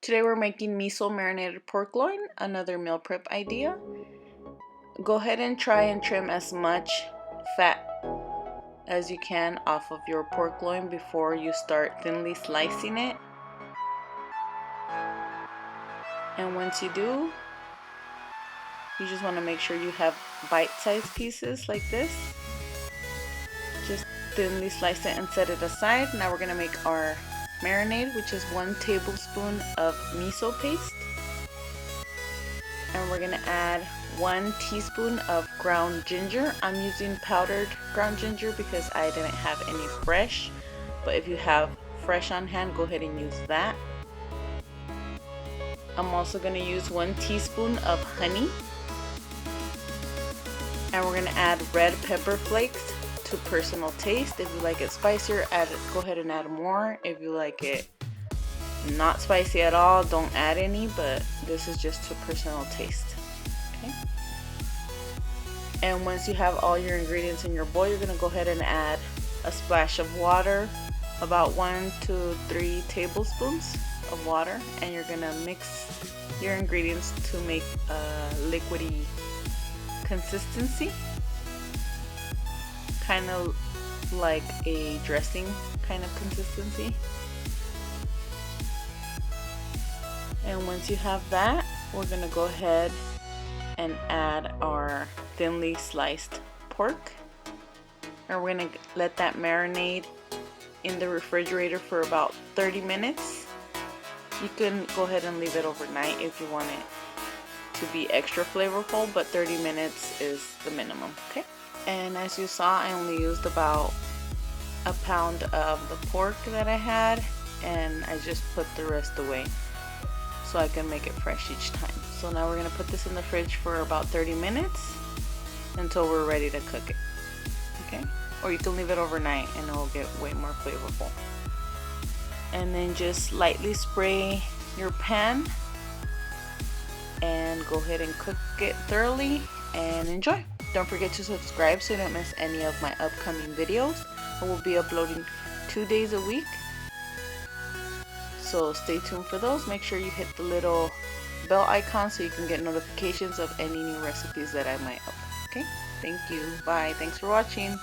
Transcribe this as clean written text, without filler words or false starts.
Today we're making miso marinated pork loin, another meal prep idea. Go ahead and try and trim as much fat as you can off of your pork loin before you start thinly slicing it. And once you do, you just want to make sure you have bite-sized pieces like this. Just thinly slice it and set it aside. Now we're going to make our marinade, which is 1 tablespoon of miso paste. And we're going to add 1 teaspoon of ground ginger. I'm using powdered ground ginger because I didn't have any fresh. But if you have fresh on hand, go ahead and use that. I'm also going to use 1 teaspoon of honey. And we're going to add red pepper flakes to personal taste. If you like it spicier, go ahead and add more. If you like it not spicy at all, don't add any, but this is just to personal taste. Okay. And once you have all your ingredients in your bowl, you're going to go ahead and add a splash of water, about 1 to 3 tablespoons of water, and you're going to mix your ingredients to make a liquidy consistency, kind of like a dressing kind of consistency. And once you have that, we're gonna go ahead and add our thinly sliced pork, and we're gonna let that marinate in the refrigerator for about 30 minutes. You can go ahead and leave it overnight if you want it to be extra flavorful, but 30 minutes is the minimum. Okay. And as you saw, I only used about a pound of the pork that I had, and I just put the rest away so I can make it fresh each time. So now we're gonna put this in the fridge for about 30 minutes until we're ready to cook it. Okay. Or you can leave it overnight and it will get way more flavorful. And then just lightly spray your pan and go ahead and cook it thoroughly and enjoy. Don't forget to subscribe so you don't miss any of my upcoming videos. I will be uploading 2 days a week, so stay tuned for those. Make sure you hit the little bell icon so you can get notifications of any new recipes that I might upload. Okay, thank you, bye, thanks for watching.